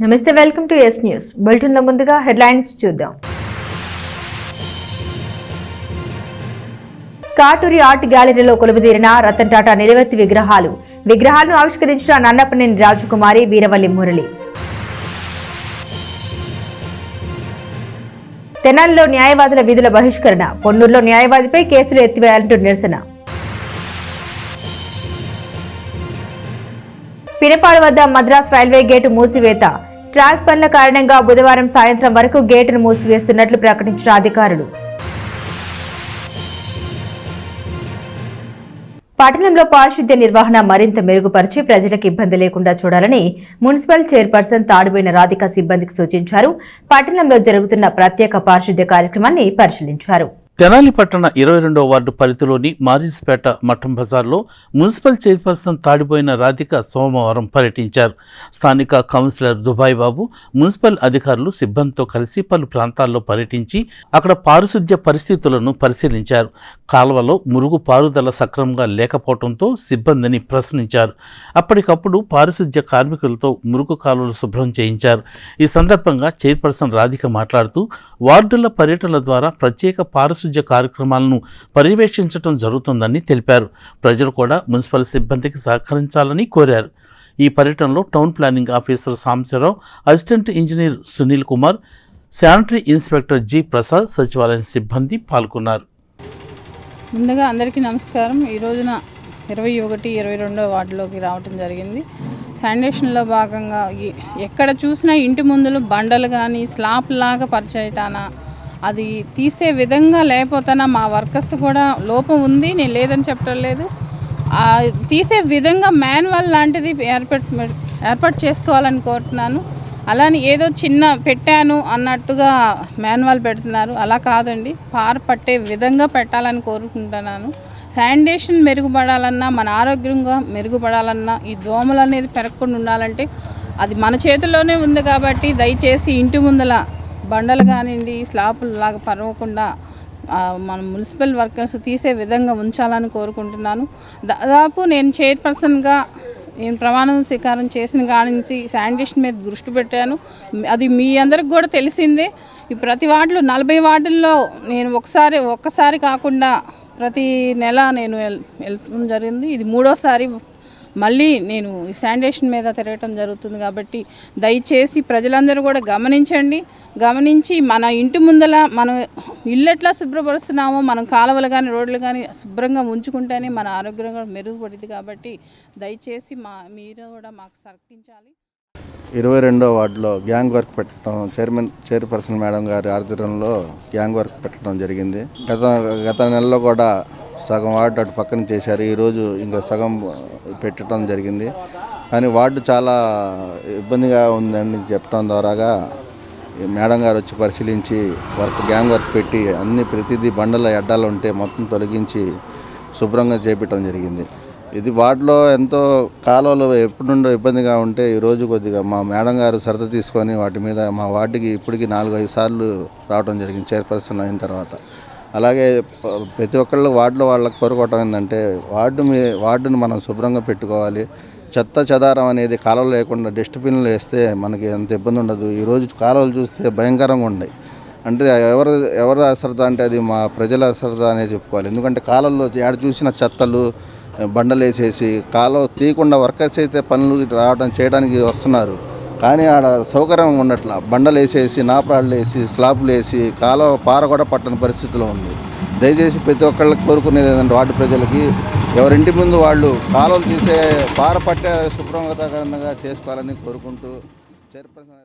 నమస్తే, welcome to yes news bulletin లో ముందుగా హెడ్లైన్స్ చూద్దాం. కాటూరి ఆర్ట్ గ్యాలరీలో కొలువుదీరిన రతన్ టాటా నిలువెత్తి విగ్రహాలను ఆవిష్కరించిన నన్నపనేని రాజకుమారి, వీరవల్లి మురళి. తెనాలిలో న్యాయవాదుల విధుల బహిష్కరణ, పొన్నూరులో న్యాయవాదిపై కేసులు ఎత్తివేయాలంటూ నిరసన. పినపాడు వద్ద మద్రాస్ రైల్వే గేటు మూసివేత, ట్రాక్ పనుల కారణంగా బుధవారం సాయంత్రం వరకు గేటును మూసివేస్తున్నట్లు ప్రకటించిన అధికారులు. పట్టణంలో పారిశుద్ధ్య నిర్వహణ మరింత మెరుగుపరిచి ప్రజలకు ఇబ్బంది లేకుండా చూడాలని మున్సిపల్ చైర్పర్సన్ తాడుబోయిన రాధిక సిబ్బందికి సూచించారు. పట్టణంలో జరుగుతున్న ప్రత్యేక పారిశుద్ధ్య కార్యక్రమాన్ని పరిశీలించారు. తెనాలి పట్టణ 22వ వార్డు పరిధిలోని మారిస్పేట మఠం బజార్లో మున్సిపల్ చైర్పర్సన్ తాడిపోయిన రాధిక సోమవారం పర్యటించారు. స్థానిక కౌన్సిలర్ దుబాయ్ బాబు, మున్సిపల్ అధికారులు సిబ్బందితో కలిసి పలు ప్రాంతాల్లో పర్యటించి అక్కడ పారిశుద్ధ్య పరిస్థితులను పరిశీలించారు. కాలువలో మురుగు పారుదల సక్రమంగా లేకపోవడంతో సిబ్బందిని ప్రశ్నించారు. అప్పటికప్పుడు పారిశుద్ధ్య కార్మికులతో మురుగు కాలువలు శుభ్రం చేయించారు. ఈ సందర్భంగా చైర్పర్సన్ రాధిక మాట్లాడుతూ వార్డుల పర్యటనల ద్వారా ప్రత్యేక పారిశుద్ధ్య కార్యక్రమాలను పర్యవేక్షించడం జరుగుతుందని తెలిపారు. ప్రజలు కూడా మున్సిపల్ సిబ్బందికి సహకరించాలని కోరారు. ఈ పర్యటనలో town planning officer Sambasivarao, assistant engineer Sunil Kumar, sanitary inspector G Prasad, సచివాలయం సిబ్బంది పాల్గొన్నారు. ముందుగా అందరికీ నమస్కారం. ఈ రోజున 21, 22వ వార్డులోకి రావటం జరిగింది. శానిటేషన్లో భాగంగా ఎక్కడ చూసినా ఇంటి ముందులు బండలు కానీ స్లాబ్ లాగా పరిచేయటాన అది తీసే విధంగా లేకపోతేనా మా వర్కర్స్ కూడా లోపం ఉంది, నేను లేదని చెప్పడం లేదు. తీసే విధంగా మాన్యువల్ లాంటిది ఏర్పాటు చేసుకోవాలని కోరుతున్నాను. అలానే ఏదో చిన్న పెట్టాను అన్నట్టుగా మాన్యువల్ పెడుతున్నారు. అలా కాదండి, పార పట్టే విధంగా పెట్టాలని కోరుకుంటున్నాను. శానిటేషన్ మెరుగుపడాలన్నా, మన ఆరోగ్యంగా మెరుగుపడాలన్నా, ఈ దోమలు అనేది పెరగకుండా ఉండాలంటే అది మన చేతుల్లోనే ఉంది. కాబట్టి దయచేసి ఇంటి ముందల బండలు కానివ్వండి, స్లాపులు లాగా పరవకుండా మన మున్సిపల్ వర్కర్స్ తీసే విధంగా ఉంచాలని కోరుకుంటున్నాను. దాదాపు నేను చైర్పర్సన్గా నేను ప్రమాణం స్వీకారం చేసిన కాడి నుంచి శానిటేషన్ మీద దృష్టి పెట్టాను. అది మీ అందరికి కూడా తెలిసిందే. ఈ ప్రతి వార్డులో 40 వార్డుల్లో నేను ఒక్కసారి కాకుండా ప్రతి నెల నేను వెళ్ళడం జరిగింది. ఇది 3వసారి మళ్ళీ నేను ఈ శానిటేషన్ మీద తిరగటం జరుగుతుంది. కాబట్టి దయచేసి ప్రజలందరూ కూడా గమనించి మన ఇంటి ముందల మనం ఇల్లు ఎట్లా శుభ్రపరుస్తున్నామో మనం కాలువలు కానీ రోడ్లు కానీ శుభ్రంగా ఉంచుకుంటేనే మన ఆరోగ్యం కూడా మెరుగుపడింది. కాబట్టి దయచేసి మీరు కూడా మాకు సహకరించాలి. 22వ వార్డులో గ్యాంగ్ వర్క్ పెట్టడం చైర్పర్సన్ మేడం గారి ఆధ్వర్యంలో గ్యాంగ్ వర్క్ పెట్టడం జరిగింది. గత నెలలో కూడా సగం వార్డు అటు పక్కన చేశారు. ఈరోజు ఇంకా సగం పెట్టడం జరిగింది. కానీ వార్డు చాలా ఇబ్బందిగా ఉందని చెప్పడం ద్వారాగా మేడం గారు వచ్చి పరిశీలించి గ్యాంగ్ వర్క్ పెట్టి ప్రతిదీ బండల అడ్డాలు ఉంటే మొత్తం తొలగించి శుభ్రంగా చేపట్టడం జరిగింది. ఇది వార్డులో ఎంతో కాలువలు ఎప్పటి నుండో ఇబ్బందిగా ఉంటే ఈరోజు కొద్దిగా మా మేడం గారు శ్రద్ధ తీసుకొని వాటి మీద మా వార్డుకి ఇప్పటికీ 4-5 సార్లు రావడం జరిగింది చైర్పర్సన్ అయిన తర్వాత. అలాగే ప్రతి ఒక్కళ్ళు వార్డులో వాళ్ళకి కోరుకోవటం ఏంటంటే వార్డును మనం శుభ్రంగా పెట్టుకోవాలి. చెత్త చెదారం అనేది కాలువలు లేకుండా డస్ట్బిన్లు వేస్తే మనకి అంత ఇబ్బంది ఉండదు. ఈరోజు కాలువలు చూస్తే భయంకరంగా ఉన్నాయి. అంటే ఎవరు అశ్రద్ధ అంటే అది మా ప్రజల అశ్రద్ధ అనే చెప్పుకోవాలి. ఎందుకంటే కాలువల్లో ఏడ చూసిన చెత్తలు బండలు వేసేసి కాలువ తీయకుండా వర్కర్స్ అయితే పనులు చేయడానికి వస్తున్నారు. కానీ ఆడ సౌకర్యం ఉండట్లా, బండలు వేసేసి నాపరాళ్ళు వేసి స్లాబ్లు వేసి కాలువ పార కూడా పట్టని పరిస్థితిలో ఉంది. దయచేసి ప్రతి ఒక్కళ్ళకి కోరుకునేది ఏంటంటే వార్డు ప్రజలకి ఎవరింటి ముందు వాళ్ళు కాలువలు తీసే పార పట్టే శుభ్రంగా చేసుకోవాలని కోరుకుంటూ చైర్పర్సన్.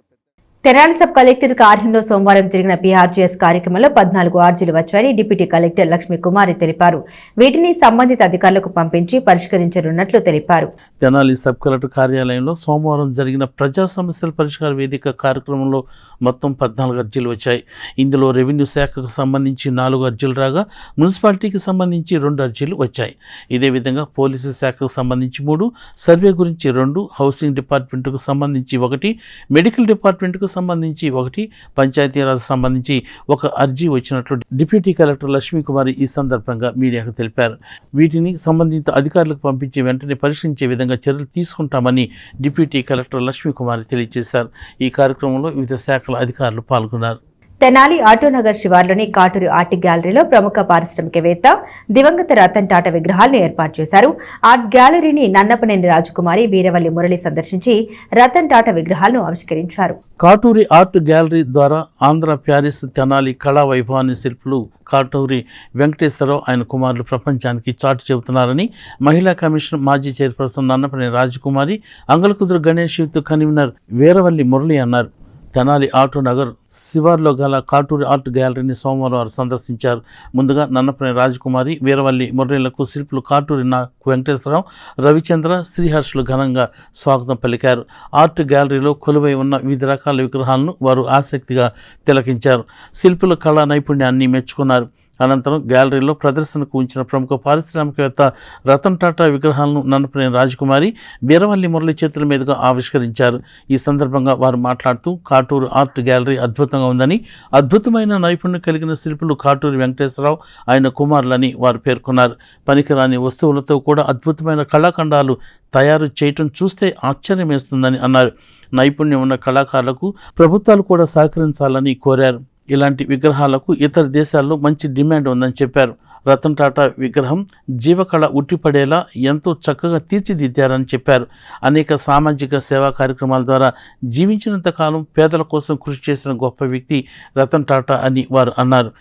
తెనాలి సబ్ కలెక్టర్ కార్యాలయంలో సోమవారం జరిగిన పీఆర్జీఎస్ కార్యక్రమంలో 14 అర్జీలు వచ్చాయని డిప్యూటీ కలెక్టర్ లక్ష్మీ కుమారి తెలిపారు. వీటిని సంబంధిత అధికారులకు పంపించి పరిష్కరించనున్నట్లు తెలిపారు. తెనాలి సబ్ కలెక్టర్ కార్యాలయంలో సోమవారం జరిగిన ప్రజా సమస్యల పరిష్కార వేదిక కార్యక్రమంలో మొత్తం 14 అర్జీలు వచ్చాయి. ఇందులో రెవెన్యూ శాఖకు సంబంధించి 4 అర్జీలు రాగా మున్సిపాలిటీకి సంబంధించి 2 అర్జీలు వచ్చాయి. ఇదే విధంగా పోలీసు శాఖకు సంబంధించి 3, సర్వే గురించి 2, హౌసింగ్ డిపార్ట్మెంట్కు సంబంధించి 1, మెడికల్ డిపార్ట్మెంట్కు సంబంధించి 1, పంచాయతీరాజ్ సంబంధించి 1 అర్జీ వచ్చినట్లు డిప్యూటీ కలెక్టర్ లక్ష్మీకుమారి ఈ సందర్భంగా మీడియాకు తెలిపారు. వీటిని సంబంధిత అధికారులకు పంపించి వెంటనే పరీక్షించే విధంగా చర్యలు తీసుకుంటామని డిప్యూటీ కలెక్టర్ లక్ష్మీకుమారి తెలియజేశారు. ఈ కార్యక్రమంలో వివిధ శాఖల అధికారులు పాల్గొన్నారు. తెనాలి ఆటోనగర్ శివార్లోని కాటూరు ఆర్ట్ గ్యాలరీలో ప్రముఖ పారిశ్రామికవేత్త దివంగత రతన్ టాటా విగ్రహాలను ఏర్పాటు చేశారు. ఆర్ట్స్ గ్యాలరీని నన్నపనేని రాజకుమారి, వీరవల్లి మురళి సందర్శించి రతన్ టాటా విగ్రహాలను ఆవిష్కరించారు. కాటూరి ఆర్ట్ గ్యాలరీ ద్వారా ఆంధ్ర, ప్యారిస్, తెనాలి కళా వైభవాన్ని శిల్పులు కాటూరి వెంకటేశ్వరరావు, ఆయన కుమారులు ప్రపంచానికి చాటు చెబుతున్నారని మహిళా కమిషన్ మాజీ చైర్పర్సన్ నన్నపనేని రాజకుమారి, అంగలకుదురు గణేష్ యూత్ కన్వీనర్ వీరవల్లి మురళి అన్నారు. తెనాలి ఆటోనగర్ శివార్లో గల కాటూరి ఆర్ట్ గ్యాలరీని సోమవారం సందర్శించారు. ముందుగా నన్నపనేని రాజకుమారి, వీరవల్లి మురళీలకు శిల్పులు కాటూరి వెంకటేశ్వరరావు, రవిచంద్ర, శ్రీహర్షులు ఘనంగా స్వాగతం పలికారు. ఆర్ట్ గ్యాలరీలో కొలువై ఉన్న వివిధ రకాల విగ్రహాలను వారు ఆసక్తిగా తిలకించారు. శిల్పుల కళా నైపుణ్యాన్ని మెచ్చుకున్నారు. అనంతరం గ్యాలరీలో ప్రదర్శనకు ఉంచిన ప్రముఖ పారిశ్రామికవేత్త రతన్ టాటా విగ్రహాలను నన్నపనేని రాజకుమారి, వీరవల్లి మురళి చేతుల మీదుగా ఆవిష్కరించారు. ఈ సందర్భంగా వారు మాట్లాడుతూ కాటూరు ఆర్ట్ గ్యాలరీ అద్భుతంగా ఉందని, అద్భుతమైన నైపుణ్యం కలిగిన శిల్పులు కాటూరి వెంకటేశ్వరరావు, ఆయన కుమారులని వారు పేర్కొన్నారు. పనికిరాని వస్తువులతో కూడా అద్భుతమైన కళాఖండాలు తయారు చేయటం చూస్తే ఆశ్చర్యం వేస్తుందని అన్నారు. నైపుణ్యం ఉన్న కళాకారులకు ప్రభుత్వాలు కూడా సహకరించాలని కోరారు. ఇలాంటి విగ్రహాలకు ఇతర దేశాల్లో మంచి డిమాండ్ ఉందని చెప్పారు. రతన్ టాటా విగ్రహం జీవకళ ఉట్టిపడేలా ఎంతో చక్కగా తీర్చిదిద్దారని చెప్పారు. అనేక సామాజిక సేవా కార్యక్రమాల ద్వారా జీవించినంత కాలం పేదల కోసం కృషి చేసిన గొప్ప వ్యక్తి రతన్ టాటా అని వారు అన్నారు.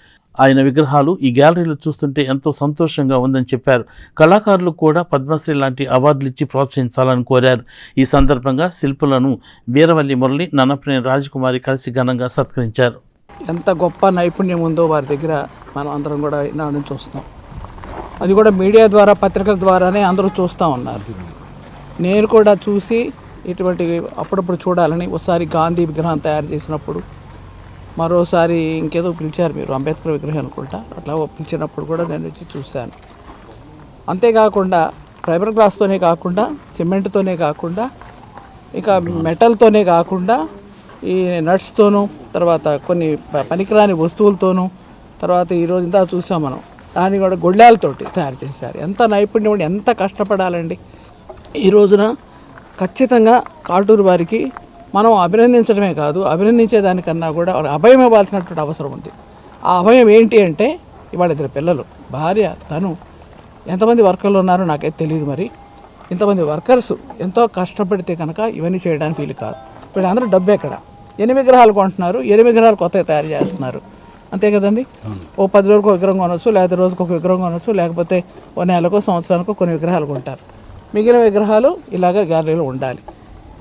ఆయన విగ్రహాలు ఈ గ్యాలరీలో చూస్తుంటే ఎంతో సంతోషంగా ఉందని చెప్పారు. కళాకారులు కూడా పద్మశ్రీ లాంటి అవార్డులు ఇచ్చి ప్రోత్సహించాలని కోరారు. ఈ సందర్భంగా శిల్పులను వీరవల్లి మురళి, నన్నపనేని రాజకుమారి కలిసి ఘనంగా సత్కరించారు. ఎంత గొప్ప నైపుణ్యం ఉందో వారి దగ్గర మనం అందరం కూడా నాడు నుంచి చూస్తాం. అది కూడా మీడియా ద్వారా, పత్రికల ద్వారానే అందరూ చూస్తూ ఉన్నారు. నేను కూడా చూసి ఇటువంటి అప్పుడప్పుడు చూడాలని, ఒకసారి గాంధీ విగ్రహం తయారు చేసినప్పుడు, మరోసారి ఇంకేదో పిలిచారు మీరు, అంబేద్కర్ విగ్రహం అనుకుంటా, అట్లా పిలిచినప్పుడు కూడా నేను వచ్చి చూశాను. అంతేకాకుండా ఫైబర్ గ్లాస్తోనే కాకుండా, సిమెంట్తోనే కాకుండా, ఇక మెటల్తోనే కాకుండా, ఈ నట్స్తోనూ, తర్వాత కొన్ని పనికిరాని వస్తువులతోనూ, తర్వాత ఈరోజు ఇంత చూసాం మనం, దాన్ని కూడా గొడ్లాలతోటి తయారు చేశారు. ఎంత నైపుణ్యం ఉండి ఎంత కష్టపడాలండి. ఈ రోజున ఖచ్చితంగా కాటూరు వారికి మనం అభినందించడమే కాదు, అభినందించేదానికన్నా కూడా అభయం ఇవ్వాల్సినటువంటి అవసరం ఉంది. ఆ అభయం ఏంటి అంటే, ఇవాళ 2 పిల్లలు, భార్య, తను, ఎంతమంది వర్కర్లు ఉన్నారో నాకైతే తెలియదు. మరి ఇంతమంది వర్కర్స్ ఎంతో కష్టపడితే కనుక ఇవన్నీ చేయడానికి వీలు కాదు. వీళ్ళందరూ డబ్బు ఎక్కడ, 8 విగ్రహాలు కొంటున్నారు, 8 విగ్రహాలు కొత్తగా తయారు చేస్తున్నారు, అంతే కదండి. ఓ 10 రోజులకు ఒక విగ్రహం కొనవచ్చు, లేకపోతే రోజుకు ఒక విగ్రహం కొనవచ్చు, లేకపోతే ఓ నెలకో సంవత్సరానికో కొన్ని విగ్రహాలు కొంటారు. మిగిలిన విగ్రహాలు ఇలాగ గ్యాలరీలో ఉండాలి.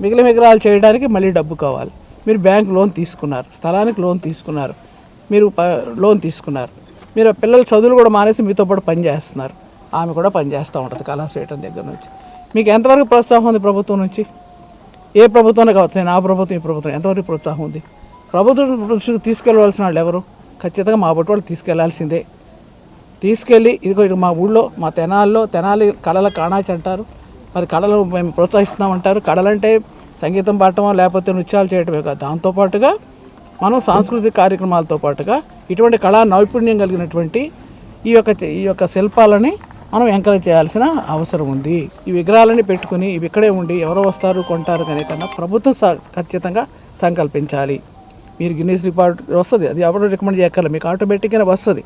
మిగిలిన విగ్రహాలు చేయడానికి మళ్ళీ డబ్బు కావాలి. మీరు బ్యాంక్ లోన్ తీసుకున్నారు, స్థలానికి లోన్ తీసుకున్నారు, మీరు లోన్ తీసుకున్నారు, మీరు పిల్లల చదువులు కూడా మానేసి మీతో పాటు పని చేస్తున్నారు. ఆమె కూడా పని చేస్తూ ఉంటుంది కళా చేయటం దగ్గర నుంచి. మీకు ఎంతవరకు ప్రోత్సాహం ఉంది ప్రభుత్వం నుంచి? ఏ ప్రభుత్వాన్ని కావచ్చు, నేను ఆ ప్రభుత్వం ఈ ప్రభుత్వం, ఎంతవరకు ప్రోత్సాహం ఉంది? ప్రభుత్వం దృష్టికి తీసుకెళ్ళవలసిన వాళ్ళు ఎవరు? ఖచ్చితంగా మా బట్టి వాళ్ళు తీసుకెళ్లాల్సిందే. తీసుకెళ్ళి ఇదిగో మా ఊళ్ళో, మా తెనాలి కళల కాణాచి అంటారు, మరి కళలు మేము ప్రోత్సహిస్తున్నామంటారు. కళలంటే సంగీతం పాడటమో లేకపోతే నృత్యాలు చేయటమే కాదు, దాంతోపాటుగా మనం సాంస్కృతిక కార్యక్రమాలతో పాటుగా ఇటువంటి కళా నైపుణ్యం కలిగినటువంటి ఈ యొక్క శిల్పాలని మనం ఎంకరేజ్ చేయాల్సిన అవసరం ఉంది. ఈ విగ్రహాలని పెట్టుకుని ఇవి ఇక్కడే ఉండి ఎవరో వస్తారు కొంటారు కానీ కన్నా ప్రభుత్వం ఖచ్చితంగా సంకల్పించాలి. మీరు గిన్నీస్ రికార్డ్ వస్తుంది, అది ఎవరు రికమెండ్ చేయగలరు, మీకు ఆటోమేటిక్గానే వస్తుంది.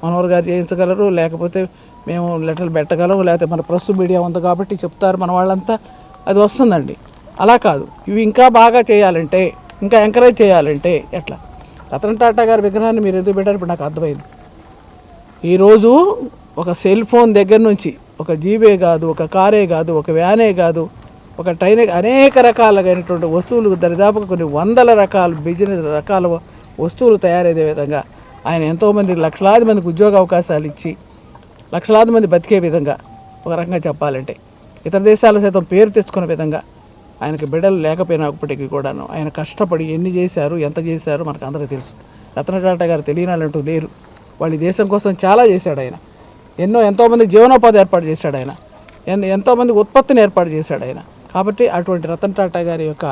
మనోహర్ గారు చేయించగలరు, లేకపోతే మేము లెటర్లు పెట్టగలము, లేకపోతే మన ప్రెస్ మీడియా ఉంది కాబట్టి చెప్తారు మన వాళ్ళంతా, అది వస్తుందండి. అలా కాదు, ఇవి ఇంకా బాగా చేయాలంటే, ఇంకా ఎంకరేజ్ చేయాలంటే ఎట్లా? రతన్ టాటా గారి విగ్రహాన్ని మీరు ఎందుకు పెట్టారు ఇప్పుడు నాకు అర్థమైంది. ఈరోజు ఒక సెల్ ఫోన్ దగ్గర నుంచి, ఒక జీబే కాదు, ఒక కారే కాదు, ఒక వ్యానే కాదు, ఒక ట్రైనే, అనేక రకాలైనటువంటి వస్తువులు, దరిదాపుగా కొన్ని 100 రకాల బిజినెస్ రకాల వస్తువులు తయారయ్యే విధంగా ఆయన ఎంతోమంది లక్షలాది మందికి ఉద్యోగ అవకాశాలు ఇచ్చి లక్షలాది మంది బతికే విధంగా, ఒక రకంగా చెప్పాలంటే ఇతర దేశాల సైతం పేరు తెచ్చుకునే విధంగా ఆయనకి బిడ్డలు లేకపోయినప్పటికీ కూడాను ఆయన కష్టపడి ఎన్ని చేశారు, ఎంత చేశారు మనకు అందరికీ తెలుసు. రతన్ టాటా గారు తెలియని వాళ్ళంటూ లేరు. వాళ్ళు ఈ దేశం కోసం చాలా చేశాడు ఆయన. ఎంతోమంది జీవనోపాధి ఏర్పాటు చేశాడు ఆయన. ఎంతోమంది ఉత్పత్తిని ఏర్పాటు చేశాడు ఆయన. కాబట్టి అటువంటి రతన్ టాటా గారి యొక్క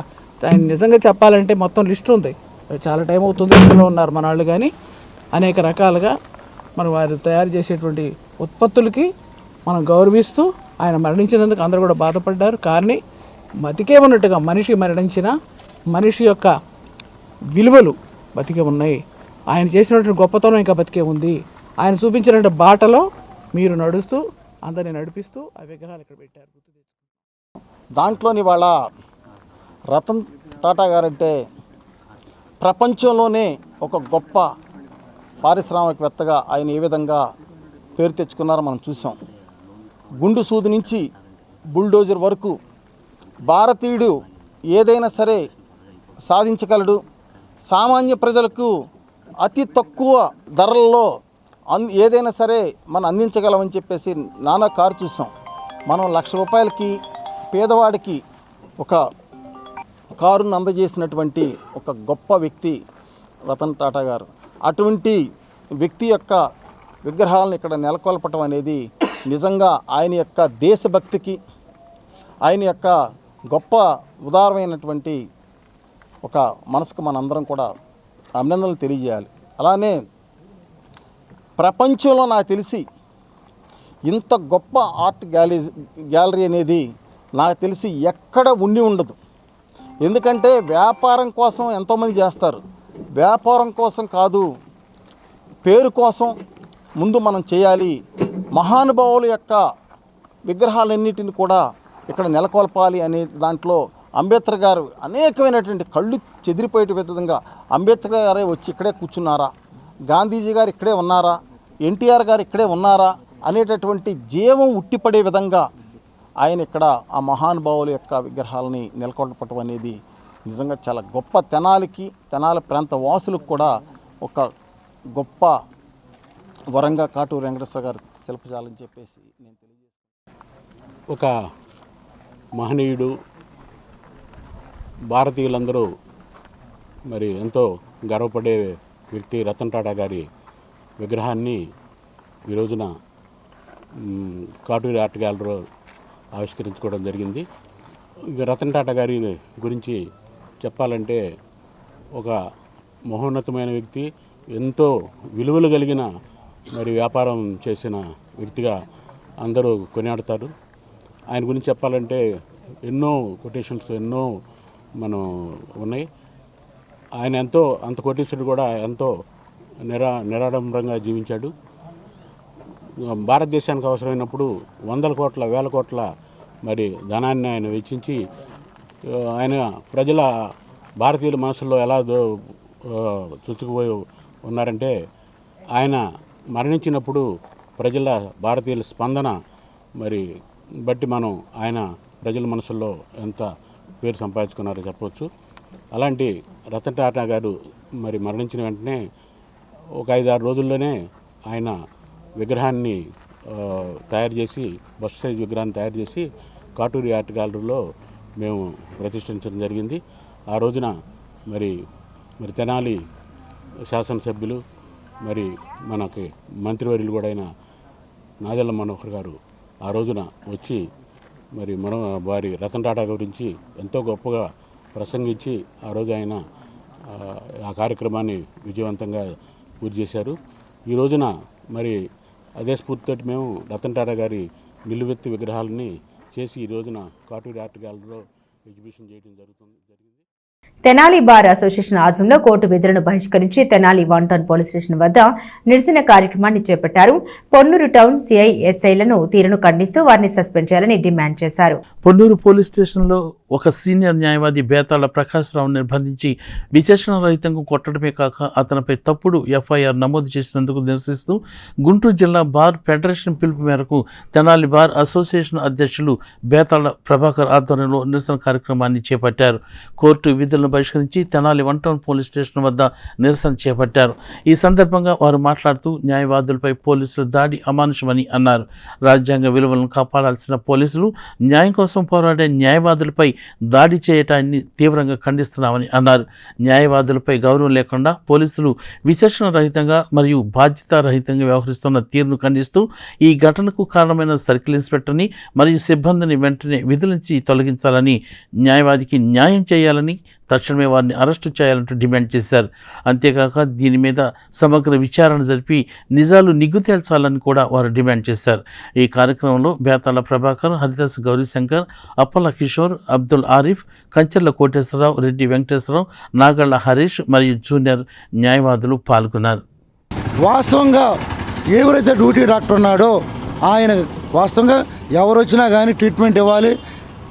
ఆయన నిజంగా చెప్పాలంటే మొత్తం లిస్ట్ ఉంది. చాలా టైం అవుతుంది, ఇందులో ఉన్నారు మన వాళ్ళు. కానీ అనేక రకాలుగా మనం వారు తయారు చేసేటువంటి ఉత్పత్తులకి మనం గౌరవిస్తూ ఆయన మరణించినందుకు అందరూ కూడా బాధపడ్డారు. కానీ బతికే ఉన్నట్టుగా మనిషి మరణించిన మనిషి యొక్క విలువలు బతికే ఉన్నాయి. ఆయన చేసినటువంటి గొప్పతనం ఇంకా బతికే ఉంది. ఆయన చూపించినటువంటి బాటలో మీరు నడుస్తూ అందరిని నడిపిస్తూ ఆ విగ్రహాలు ఇక్కడ పెట్టారు. దాంట్లోని వాళ్ళ రతన్ టాటా గారంటే ప్రపంచంలోనే ఒక గొప్ప పారిశ్రామికవేత్తగా ఆయన ఏ విధంగా పేరు తెచ్చుకున్నారో మనం చూసాం. గుండు సూది నుంచి బుల్డోజర్ వరకు భారతీయుడు ఏదైనా సరే సాధించగలడు. సామాన్య ప్రజలకు అతి తక్కువ ధరల్లో ఏదైనా సరే మనం అందించగలమని చెప్పేసి నానా కారు చూసాం. మనం ₹1,00,000 పేదవాడికి ఒక కారును అందజేసినటువంటి ఒక గొప్ప వ్యక్తి రతన్ టాటా గారు. అటువంటి వ్యక్తి యొక్క విగ్రహాలను ఇక్కడ నెలకొల్పటం అనేది నిజంగా ఆయన యొక్క దేశభక్తికి, ఆయన యొక్క గొప్ప ఉదారమైనటువంటి ఒక మనసుకు మనందరం కూడా అభినందనలు తెలియజేయాలి. అలానే ప్రపంచంలో నాకు తెలిసి ఇంత గొప్ప ఆర్ట్ గ్యాలరీ అనేది నాకు తెలిసి ఎక్కడ ఉండి ఉండదు. ఎందుకంటే వ్యాపారం కోసం ఎంతోమంది చేస్తారు. వ్యాపారం కోసం కాదు, పేరు కోసం ముందు మనం చేయాలి. మహానుభావుల యొక్క విగ్రహాలన్నిటిని కూడా ఇక్కడ నెలకొల్పాలి అనే దాంట్లో అంబేద్కర్ గారు అనేకమైనటువంటి కళ్ళు చెదిరిపోయే విధంగా అంబేద్కర్ గారే వచ్చి ఇక్కడే కూర్చున్నారా, గాంధీజీ గారు ఇక్కడే ఉన్నారా, ఎన్టీఆర్ గారు ఇక్కడే ఉన్నారా అనేటటువంటి జీవం ఉట్టిపడే విధంగా ఆయన ఇక్కడ ఆ మహానుభావుల యొక్క విగ్రహాలని నెలకొల్పటం అనేది నిజంగా చాలా గొప్ప. తెనాలి ప్రాంత వాసులకు కూడా ఒక గొప్ప వరంగా కాటూరి వెంకటేశ్వర గారు శిల్పశాలని చెప్పేసి నేను తెలియజేస్తాను. ఒక మహనీయుడు, భారతీయులందరూ మరి ఎంతో గర్వపడే వ్యక్తి రతన్ టాటా గారి విగ్రహాన్ని ఈ రోజున కాటూరి ఆర్ట్ గ్యాలరీలో ఆవిష్కరించుకోవడం జరిగింది. రతన్ టాటా గారి గురించి చెప్పాలంటే ఒక మహోన్నతమైన వ్యక్తి, ఎంతో విలువలు కలిగిన మరి వ్యాపారం చేసిన వ్యక్తిగా అందరూ కొనియాడతారు. ఆయన గురించి చెప్పాలంటే ఎన్నో కొటేషన్స్ ఎన్నో మనం ఉన్నాయి. ఆయన అంత కోటీశ్వరుడు కూడా ఎంతో నిరాడంబరంగా జీవించాడు. భారతదేశానికి అవసరమైనప్పుడు 100 కోట్ల 1000 కోట్ల మరి ధనాన్ని ఆయన వెచ్చించి ఆయన భారతీయుల మనసుల్లో ఎలా చుచ్చుకుపోయి ఉన్నారంటే, ఆయన మరణించినప్పుడు భారతీయుల స్పందన మరి బట్టి మనం ఆయన ప్రజల మనసుల్లో ఎంత పేరు సంపాదించుకున్నారో చెప్పవచ్చు. అలాంటి రతన్ టాటా గారు మరి మరణించిన వెంటనే ఒక 5-6 రోజుల్లోనే ఆయన విగ్రహాన్ని తయారు చేసి, బస్ సైజ్ విగ్రహాన్ని తయారు చేసి కాటూరి ఆర్ట్ గ్యాలరీలో మేము ప్రతిష్ఠించడం జరిగింది. ఆ రోజున మరి తెనాలి శాసనసభ్యులు మరి మనకి మంత్రివర్యులు కూడా అయిన నాదెళ్ల మనోహర్ గారు ఆ రోజున వచ్చి మరి వారి రతన్ టాటా గురించి ఎంతో గొప్పగా ప్రసంగించి ఆ రోజు ఆయన ఆ కార్యక్రమాన్ని విజయవంతంగా పూర్తి చేశారు. ఈ రోజున మరి అదే స్ఫూర్తితో మేము రతన్ టాటా గారి నిలువెత్తి విగ్రహాలని చేసి ఈ రోజున కాటూరి ఆర్ట్ గ్యాలరీలో ఎగ్జిబిషన్ చేయడం జరిగింది. తెనాలి బార్ అసోసియేషన్ ఆధ్వర్యంలో కోర్టు విధులను బహిష్కరించి తెనాలి 1 టౌన్ పోలీస్ స్టేషన్ వద్ద నిరసన కార్యక్రమాన్ని చేపట్టారు. పొన్నూరు టౌన్ సిఐ ఎస్ఐలను తీరును ఖండిస్తూ వారిని సస్పెండ్ చేయాలని డిమాండ్ చేశారు. పొన్నూరు పోలీస్ స్టేషన్లో ఒక సీనియర్ న్యాయవాది బేతాళ ప్రకాశ్రావు నిర్బంధించి విచక్షణ రహితంగా కొట్టడమే కాక అతనిపై తప్పుడు ఎఫ్ఐఆర్ నమోదు చేసినందుకు నిరసిస్తూ గుంటూరు జిల్లా బార్ ఫెడరేషన్ పిలుపు మేరకు తెనాలి బార్ అసోసియేషన్ అధ్యక్షులు బేతాళ ప్రభాకర్ ఆధ్వర్యంలో నిరసన కార్యక్రమాన్ని చేపట్టారు. కోర్టు విధులు విద్యులను బహిష్కరించి తెనాలి 1 టౌన్ పోలీస్ స్టేషన్ వద్ద నిరసన చేపట్టారు. ఈ సందర్భంగా వారు మాట్లాడుతూ న్యాయవాదులపై పోలీసులు దాడి అమానుషమని అన్నారు. రాజ్యాంగ విలువలను కాపాడాల్సిన పోలీసులు న్యాయం కోసం పోరాడే న్యాయవాదులపై దాడి చేయటాన్ని తీవ్రంగా ఖండిస్తున్నామని అన్నారు. న్యాయవాదులపై గౌరవం లేకుండా పోలీసులు విచక్షణ రహితంగా మరియు బాధ్యతారహితంగా వ్యవహరిస్తున్న తీరును ఖండిస్తూ ఈ ఘటనకు కారణమైన సర్కిల్ ఇన్స్పెక్టర్ని మరియు సిబ్బందిని వెంటనే విధుల నుంచి తొలగించాలని, న్యాయవాదికి న్యాయం చేయాలని, తక్షణమే వారిని అరెస్టు చేయాలంటూ డిమాండ్ చేశారు. అంతేకాక దీని మీద సమగ్ర విచారణ జరిపి నిజాలు నిగ్గు తేల్చాలని కూడా వారు డిమాండ్ చేశారు. ఈ కార్యక్రమంలో బేతాళ ప్రభాకర్, హరిదాస్ గౌరీశంకర్, అప్పల కిషోర్, అబ్దుల్ ఆరిఫ్, కంచెర్ల కోటేశ్వరరావు, రెడ్డి వెంకటేశ్వరరావు, నాగళ్ల హరీష్ మరియు జూనియర్ న్యాయవాదులు పాల్గొన్నారు. వాస్తవంగా ఎవరైతే డ్యూటీ డాక్టర్ ఉన్నాడో ఆయన వాస్తవంగా ఎవరు వచ్చినా కానీ ట్రీట్మెంట్ ఇవ్వాలి.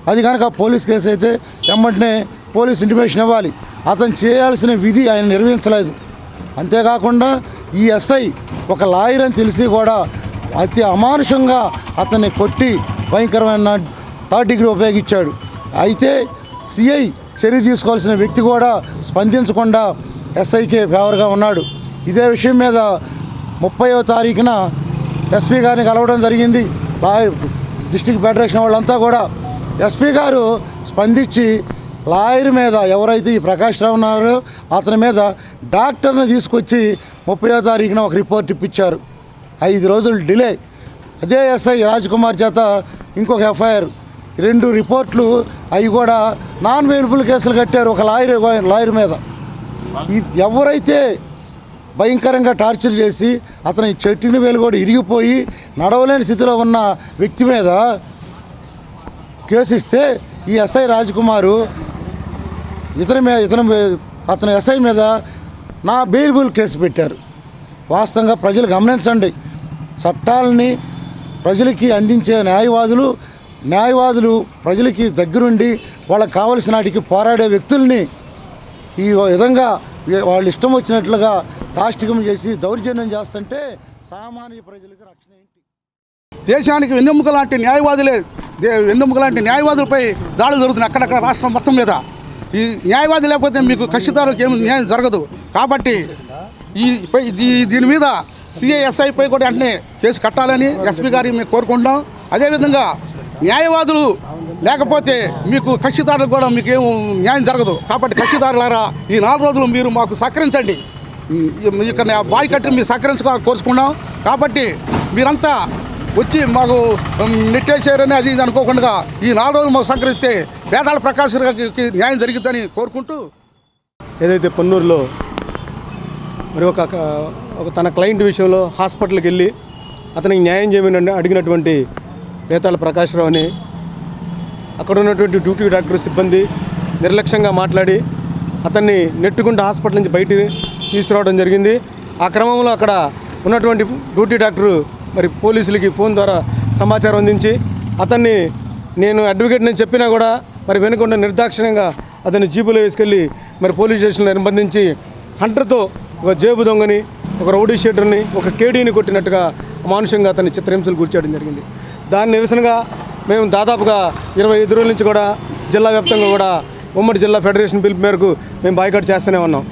అది కనుక పోలీస్ కేసు అయితే వెంటనే పోలీస్ ఇంటిమేషన్ ఇవ్వాలి. అతను చేయాల్సిన విధి ఆయన నిర్వహించలేదు. అంతేకాకుండా ఈ ఎస్ఐ ఒక లాయర్ అని తెలిసి కూడా అతి అమానుషంగా అతన్ని కొట్టి భయంకరమైన 3rd డిగ్రీ ఉపయోగించాడు. అయితే సిఐ చర్య తీసుకోవాల్సిన వ్యక్తి కూడా స్పందించకుండా ఎస్ఐకే ఫేవర్గా ఉన్నాడు. ఇదే విషయం మీద 30వ తారీఖున ఎస్పీ గారిని కలవడం జరిగింది. డిస్ట్రిక్ట్ ఫెడరేషన్ వాళ్ళంతా కూడా ఎస్పీ గారు స్పందించి లాయర్ మీద ఎవరైతే ఈ ప్రకాష్ రావు ఉన్నారో అతని మీద డాక్టర్ని తీసుకొచ్చి 30వ తారీఖున ఒక రిపోర్ట్ ఇప్పించారు. 5 రోజులు డిలే. అదే ఎస్ఐ రాజ్కుమార్ చేత ఇంకొక ఎఫ్ఐఆర్, 2 రిపోర్ట్లు అవి కూడా నాన్ అవైలబుల్ కేసులు కట్టారు ఒక లాయర్ మీద. ఎవరైతే భయంకరంగా టార్చర్ చేసి అతని చెట్టుని వేలు కూడా ఇరిగిపోయి నడవలేని స్థితిలో ఉన్న వ్యక్తి మీద కేసు ఇస్తే ఈ ఎస్ఐ రాజ్కుమారు అతని ఎస్ఐ మీద నా బెయిలబుల్ కేసు పెట్టారు. వాస్తవంగా ప్రజలు గమనించండి, చట్టాలని ప్రజలకి అందించే న్యాయవాదులు ప్రజలకి దగ్గరుండి వాళ్ళకి కావలసిన వాటికి పోరాడే వ్యక్తుల్ని ఈ విధంగా వాళ్ళు ఇష్టం వచ్చినట్లుగా తాష్టికం చేసి దౌర్జన్యం చేస్తుంటే సామాన్య ప్రజలకు రక్షణ ఏంటి? దేశానికి వెన్నెముక లాంటి న్యాయవాదులపై దాడులు జరుగుతున్నాయి అక్కడక్కడ రాష్ట్రం మొత్తం మీద. ఈ న్యాయవాది లేకపోతే మీకు ఖచ్చితంగా ఏమి న్యాయం జరగదు. కాబట్టి దీని మీద సిఐఎస్ఐపై కూడా వెంటనే కేసు కట్టాలని ఎస్పీ గారికి మేము కోరుకుంటాం. అదేవిధంగా న్యాయవాదులు లేకపోతే మీకు కక్షిదారులకు కూడా మీకు ఏం న్యాయం జరగదు. కాబట్టి కక్షిదారులారా ఈ 4 రోజులు మీరు మాకు సహకరించండి. ఇక్కడ బాయ్ కట్టి మీరు సహకరించుకోవాలని కోరుకున్నాం. కాబట్టి మీరంతా వచ్చి మాకు నెట్టేసారని అది ఇది అనుకోకుండా ఈ 4 రోజులు మాకు సహకరిస్తే బేతాళ ప్రకాష్ గారికి న్యాయం జరుగుతుందని కోరుకుంటూ, ఏదైతే పొన్నూరులో మరి ఒక తన క్లయింట్ విషయంలో హాస్పిటల్కి వెళ్ళి అతనికి న్యాయం చేయమని అడిగినటువంటి బేతాళ ప్రకాష్ రావు అని అక్కడ ఉన్నటువంటి డ్యూటీ డాక్టర్ సిబ్బంది నిర్లక్ష్యంగా మాట్లాడి అతన్ని నెట్టుకుంటూ హాస్పిటల్ నుంచి బయటికి తీసుకురావడం జరిగింది. ఆ క్రమంలో అక్కడ ఉన్నటువంటి డ్యూటీ డాక్టరు మరి పోలీసులకి ఫోన్ ద్వారా సమాచారం అందించి అతన్ని నేను అడ్వకేట్ నేను చెప్పినా కూడా మరి వెనుకొండ నిర్దాక్షిణ్యంగా అతన్ని జీపులో వేసుకెళ్ళి మరి పోలీస్ స్టేషన్లో నిర్బంధించి హంటర్తో ఒక జేబు దొంగని, ఒక రౌడీ షీటర్ని, ఒక కేడీని కొట్టినట్టుగా అమానుషంగా అతన్ని చిత్రహింసలు గుర్చేయడం జరిగింది. దాని నిరసనగా మేము దాదాపుగా 25 రోజుల నుంచి కూడా జిల్లా వ్యాప్తంగా కూడా ఉమ్మడి జిల్లా ఫెడరేషన్ పిలుపు మేరకు మేము బాయ్కాట్ చేస్తూనే ఉన్నాం.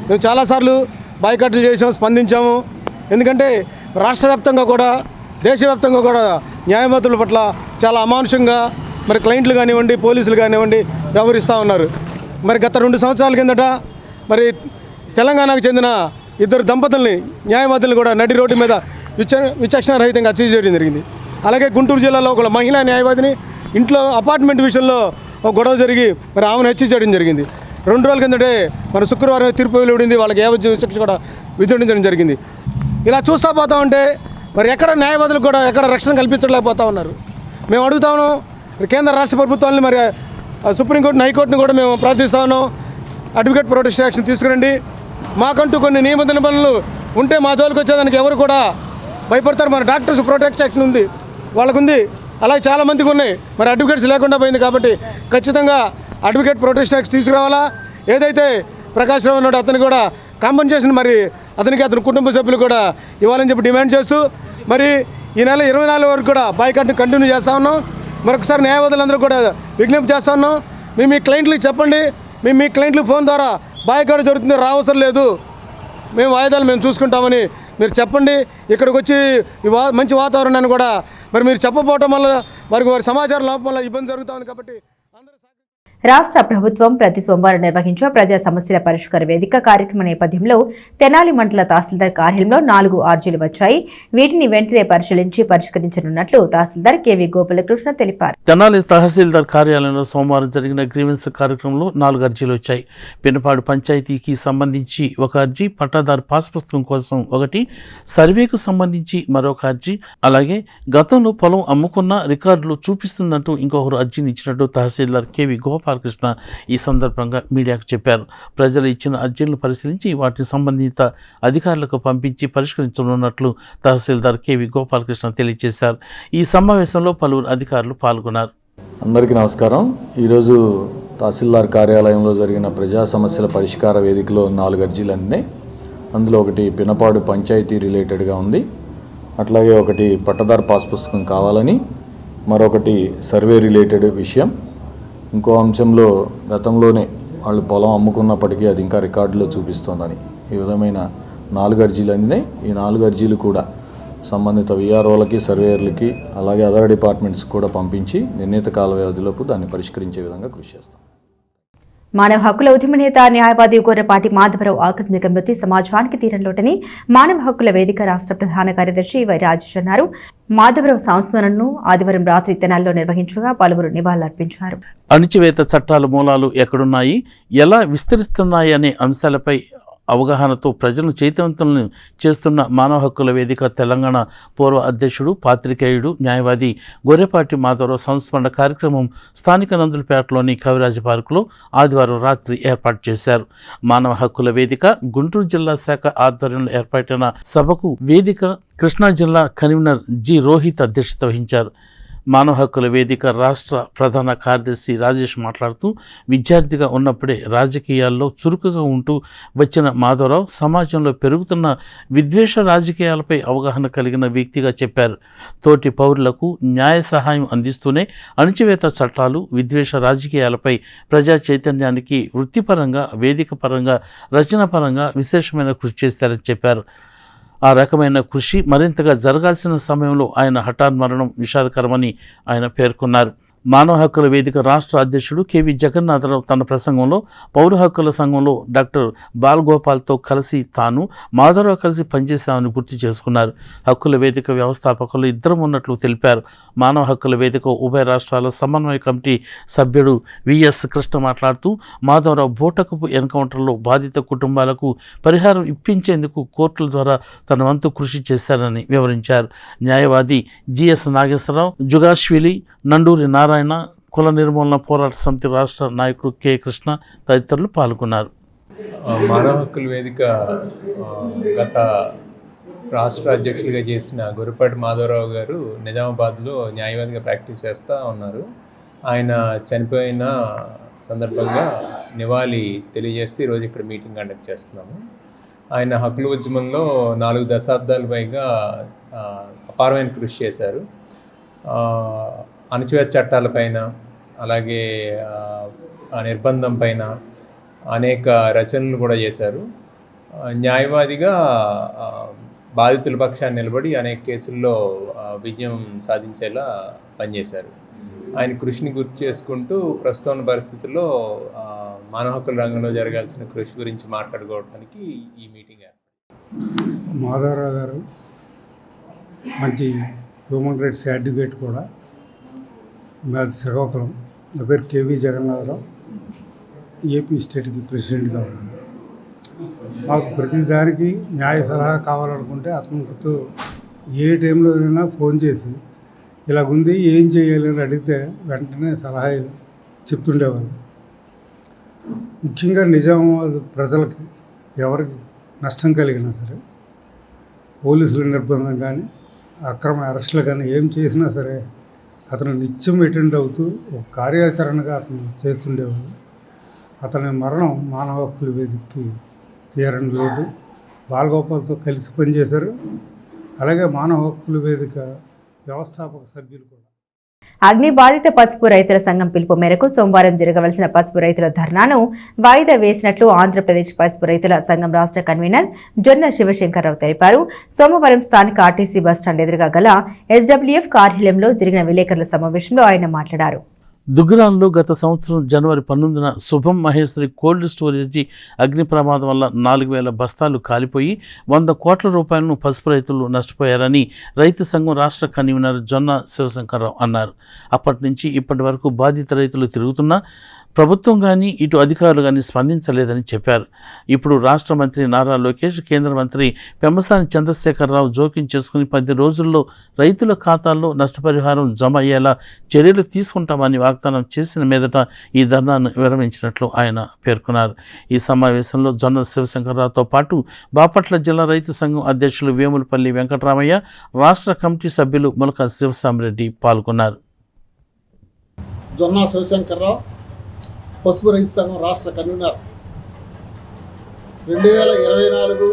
మేము చాలాసార్లు బాయ్కాట్లు చేసాం, స్పందించాము. ఎందుకంటే రాష్ట్ర వ్యాప్తంగా కూడా దేశవ్యాప్తంగా కూడా న్యాయమూర్తుల పట్ల చాలా అమానుషంగా మరి క్లయింట్లు కానివ్వండి, పోలీసులు కానివ్వండి వ్యవహరిస్తూ ఉన్నారు. మరి గత 2 సంవత్సరాల కిందట మరి తెలంగాణకు చెందిన 2 దంపతుల్ని న్యాయవాదులను కూడా నడి రోడ్డు మీద విచక్షణ రహితంగా హత్య చేయడం జరిగింది. అలాగే గుంటూరు జిల్లాలో ఒక మహిళా న్యాయవాదిని ఇంట్లో అపార్ట్మెంట్ విషయంలో ఒక గొడవ జరిగి మరి ఆమెను హత్య చేయడం జరిగింది. 2 రోజుల కిందటే మరి శుక్రవారం తీర్పు వెలువడింది. వాళ్ళకి యావజ్జీవ శిక్ష కూడా విధించడం జరిగింది. ఇలా చూస్తూ పోతా ఉంటే మరి ఎక్కడ న్యాయవాదులకు కూడా ఎక్కడ రక్షణ కల్పించలేకపోతా ఉన్నారు. మేము అడుగుతా ఉన్నాం కేంద్ర రాష్ట్ర ప్రభుత్వాలని, మరి సుప్రీంకోర్టుని, హైకోర్టుని కూడా మేము ప్రార్థిస్తా ఉన్నాం. అడ్వకేట్ ప్రొటెక్షన్ యాక్షన్ తీసుకురండి. మాకంటూ కొన్ని నియమ నిబంధనలు ఉంటే మా జోలికి వచ్చేదానికి ఎవరు కూడా భయపడతారు. మన డాక్టర్స్ ప్రొటెక్ట్ యాక్షన్ ఉంది, వాళ్ళకు ఉంది, అలాగే చాలామందికి ఉన్నాయి. మరి అడ్వకేట్స్ లేకుండా పోయింది. కాబట్టి ఖచ్చితంగా అడ్వకేట్ ప్రొటెక్షన్ యాక్షన్ తీసుకురావాలా. ఏదైతే ప్రకాష్ రావు ఉన్నాడో అతనికి కూడా కాంపన్సేషన్ మరి అతనికి అతని కుటుంబ సభ్యులు కూడా ఇవ్వాలని చెప్పి డిమాండ్ చేస్తూ మరి ఈ నెల 24 వరకు కూడా బాయ్కాట్ని కంటిన్యూ చేస్తూ ఉన్నాం. మరొకసారి న్యాయవాదులందరూ కూడా విజ్ఞప్తి చేస్తూ ఉన్నాం. మేము మీ క్లయింట్లకి చెప్పండి, మేము మీ క్లయింట్లు ఫోన్ ద్వారా బాయ్కాట్ జరుగుతుంది రావసరం లేదు, మేము వాయిదాలు మేము చూసుకుంటామని మీరు చెప్పండి. ఇక్కడికి వచ్చి మంచి వాతావరణాన్ని కూడా మరి మీరు చెప్పకపోవటం వల్ల వారి సమాచారం లోపం వల్ల ఇబ్బంది జరుగుతుంది. కాబట్టి రాష్ట్ర ప్రభుత్వం ప్రతి సోమవారం నిర్వహించే ప్రజా సమస్యల పరిష్కార వేదిక కార్యక్రమం నేపథ్యంలో తెనాలి మండల తహసీల్దార్ కార్యాలయంలో 4 అర్జీలు వచ్చాయి. వీటిని వెంటనే పరిశీలించి పరిష్కరించనున్నట్లు తహసీల్దార్ కెవి గోపాలకృష్ణ తెలిపారు. తెనాలి తహసీల్దార్ కార్యాలయంలో సోమవారం జరిగిన గ్రీవెన్స్ కార్యక్రమంలో 4 అర్జీలు వచ్చాయి. పినపాడు పంచాయతీకి సంబంధించి 1 అర్జీ, పట్టాదారు పాస్ పుస్తకం కోసం 1, సర్వేకు సంబంధించి మరొక అర్జీ, అలాగే గతంలో పొలం అమ్ముకున్న రికార్డులు చూపిస్తుందంటూ ఇంకొకరు అర్జీని ఇచ్చినట్టు తహసీల్దార్ కెవి గోపాలకృష్ణ ఈ సందర్భంగా మీడియాకు చెప్పారు. ప్రజలు ఇచ్చిన అర్జీలను పరిశీలించి వాటిని సంబంధిత అధికారులకు పంపించి పరిష్కరించనున్నట్లు తహసీల్దార్ కెవి గోపాలకృష్ణ తెలియజేశారు. ఈ సమావేశంలో పలువురు అధికారులు పాల్గొన్నారు. అందరికీ నమస్కారం. ఈరోజు తహసీల్దార్ కార్యాలయంలో జరిగిన ప్రజా సమస్యల పరిష్కార వేదికలో 4 అర్జీలు అందినాయి. అందులో ఒకటి పినపాడు పంచాయతీ రిలేటెడ్గా ఉంది, అట్లాగే ఒకటి పట్టదారు పాస్ పుస్తకం కావాలని, మరొకటి సర్వే రిలేటెడ్ విషయం, ఇంకో అంశంలో గతంలోనే వాళ్ళు పొలం అమ్ముకున్నప్పటికీ అది ఇంకా రికార్డులో చూపిస్తోందని. ఈ విధమైన 4 అర్జీలు అందినాయి. ఈ 4 అర్జీలు కూడా సంబంధిత విఆర్ఓలకి, సర్వేయర్లకి, అలాగే అదర్ డిపార్ట్మెంట్స్కి కూడా పంపించి నిర్ణీత కాల వ్యవధిలోపు దాన్ని పరిష్కరించే విధంగా కృషి చేస్తాం. మానవ హక్కుల ఉద్యమ నేత న్యాయవాది గొర్రెపాటి మాధవరావు ఆకస్మిక మృతి సమాజానికి తీరంలోటని మానవ హక్కుల వేదిక రాష్ట్ర ప్రధాన కార్యదర్శి వై రాజేష్ అన్నారు. మాధవరావు సంస్మరణను ఆదివారం రాత్రి తెనాలిలో నిర్వహించగా పలువురు నివాళులర్పించారు. అణిచివేత చట్టాల మూలాలు ఎక్కడున్నాయి, ఎలా విస్తరిస్తున్నాయి అనే అంశాలపై అవగాహనతో ప్రజలను చైతన్యవంతులను చేస్తున్న మానవ హక్కుల వేదిక తెలంగాణ పూర్వ అధ్యక్షుడు, పాత్రికేయుడు, న్యాయవాది గొర్రెపాటి మాధవరావు సంస్మరణ కార్యక్రమం స్థానిక నందులపేటలోని కవిరాజ పార్కులో ఆదివారం రాత్రి ఏర్పాటు చేశారు. మానవ హక్కుల వేదిక గుంటూరు జిల్లా శాఖ ఆధ్వర్యంలో ఏర్పాటైన సభకు వేదిక కృష్ణా జిల్లా కన్వీనర్ జి రోహిత్ అధ్యక్షత వహించారు. మానవ హక్కుల వేదిక రాష్ట్ర ప్రధాన కార్యదర్శి రాజేష్ మాట్లాడుతూ, విద్యార్థిగా ఉన్నప్పుడే రాజకీయాల్లో చురుకుగా ఉంటూ వచ్చిన మాధవరావు సమాజంలో పెరుగుతున్న విద్వేష రాజకీయాలపై అవగాహన కలిగిన వ్యక్తిగా చెప్పారు. తోటి పౌరులకు న్యాయ సహాయం అందిస్తూనే అణచివేత చట్టాలు, విద్వేష రాజకీయాలపై ప్రజా చైతన్యానికి వృత్తిపరంగా, వేదిక పరంగా, రచన పరంగా విశేషమైన కృషి చేశారని చెప్పారు. ఆ రకమైన కృషి మరింతగా జరగాల్సిన సమయంలో ఆయన హఠాన్ మరణం విషాదకరమని ఆయన పేర్కొన్నారు. మానవ హక్కుల వేదిక రాష్ట్ర అధ్యక్షుడు కెవి జగన్నాథరావు తన ప్రసంగంలో పౌర హక్కుల సంఘంలో డాక్టర్ బాలగోపాల్తో కలిసి తాను మాధవరావు కలిసి పనిచేశామని గుర్తు చేసుకున్నారు. హక్కుల వేదిక వ్యవస్థాపకులు 2 ఉన్నట్లు తెలిపారు. మానవ హక్కుల వేదిక ఉభయ రాష్ట్రాల సమన్వయ కమిటీ సభ్యుడు విఎస్ కృష్ణ మాట్లాడుతూ, మాధవరావు బోటకపు ఎన్కౌంటర్లో బాధిత కుటుంబాలకు పరిహారం ఇప్పించేందుకు కోర్టుల ద్వారా తన వంతు కృషి చేశారని వివరించారు. న్యాయవాది జిఎస్ నాగేశ్వరరావు, జుగాష్విలి, నండూరి నారాయణ, కుల నిర్మూలన పోరాట సమితి రాష్ట్ర నాయకుడు కె కృష్ణ తదితరులు పాల్గొన్నారు. మానవ హక్కుల వేదిక గత రాష్ట్ర అధ్యక్షులుగా చేసిన గొర్రెపాటి మాధవరావు గారు నిజామాబాద్లో న్యాయవాదిగా ప్రాక్టీస్ చేస్తూ ఉన్నారు. ఆయన చనిపోయిన సందర్భంగా నివాళి తెలియజేస్తే ఈరోజు ఇక్కడ మీటింగ్ కండక్ట్ చేస్తున్నాము. ఆయన హక్కుల ఉద్యమంలో 4 దశాబ్దాల పైగా అపారమైన కృషి చేశారు. అణచివేత చట్టాలపైన, అలాగే నిర్బంధం పైన అనేక రచనలు కూడా చేశారు. న్యాయవాదిగా బాధితుల పక్షాన్ని నిలబడి అనేక కేసుల్లో విజయం సాధించేలా పనిచేశారు. ఆయన కృషిని గుర్తు చేసుకుంటూ ప్రస్తుతం పరిస్థితుల్లో మానవ హక్కుల రంగంలో జరగాల్సిన కృషి గురించి మాట్లాడుకోవడానికి ఈ మీటింగ్ ఏర్పడింది. మాధవరావు గారు మంచి హ్యూమన్ రైట్స్ అడ్వకేట్ కూడా. మాది శ్రీకాకుళం. నా పేరు కేవీ జగన్నాథరావు, ఏపీ స్టేట్కి ప్రెసిడెంట్గా ఉన్నాను. మాకు ప్రతి దానికి న్యాయ సలహా కావాలనుకుంటే అతనితో ఏ టైంలోనైనా ఫోన్ చేసి ఇలాగుంది ఏం చేయాలి అని అడిగితే వెంటనే సలహా చెప్తుండేవాళ్ళు. ముఖ్యంగా నిజామాబాద్ ప్రజలకి ఎవరికి నష్టం కలిగినా సరే, పోలీసుల నిర్బంధం కానీ, అక్రమ అరెస్టులు కానీ ఏం చేసినా సరే అతను నిత్యం అటెండ్ అవుతూ ఒక కార్యాచరణగా అతను చేస్తుండేవాడు. అతని మరణం మానవ హక్కుల వేదికకి తీరని లోటు. బాలగోపాల్తో కలిసి పనిచేశారు. అలాగే మానవ హక్కుల వేదిక వ్యవస్థాపక సభ్యులు కూడా. అగ్ని బాధిత పసుపు రైతుల సంఘం పిలుపు మేరకు సోమవారం జరగవలసిన పసుపు రైతుల ధర్నాను వాయిదా వేసినట్లు ఆంధ్రప్రదేశ్ పసుపు రైతుల సంఘం రాష్ట్ర కన్వీనర్ జొన్న శివశంకర్రావు తెలిపారు. సోమవారం స్థానిక ఆర్టీసీ బస్టాండ్ ఎదురుగా గల ఎస్డబ్ల్యూఎఫ్ కార్యాలయంలో జరిగిన విలేకరుల సమావేశంలో ఆయన మాట్లాడారు. దుగ్గరాల్లో గత సంవత్సరం జనవరి 19న శుభం మహేశ్వరి కోల్డ్ స్టోరేజీ అగ్ని ప్రమాదం వల్ల 4,000 బస్తాలు కాలిపోయి 100 కోట్ల రూపాయలను పసుపు రైతులు నష్టపోయారని రైతు సంఘం రాష్ట్ర కన్వీనర్ జొన్న శివశంకర్రావు అన్నారు. అప్పటి నుంచి ఇప్పటి వరకు బాధిత రైతులు తిరుగుతున్నా ప్రభుత్వం కానీ ఇటు అధికారులు కానీ స్పందించలేదని చెప్పారు. ఇప్పుడు రాష్ట్ర మంత్రి నారా లోకేష్, కేంద్ర మంత్రి పెమ్మసాని చంద్రశేఖరరావు జోక్యం చేసుకుని 10 రోజుల్లో రైతుల ఖాతాల్లో నష్టపరిహారం జమ అయ్యేలా చర్యలు తీసుకుంటామని వాగ్దానం చేసిన మీదట ఈ ధర్నాను విరమించినట్లు ఆయన పేర్కొన్నారు. ఈ సమావేశంలో జొన్న శివశంకర్రావుతో పాటు బాపట్ల జిల్లా రైతు సంఘం అధ్యక్షులు వేములపల్లి వెంకటరామయ్య, రాష్ట్ర కమిటీ సభ్యులు ములక శివసామిరెడ్డి పాల్గొన్నారు. జొన్న శివశంకర్రావు, పసుపు రైతు సంఘం రాష్ట్ర కన్వీనర్. 2024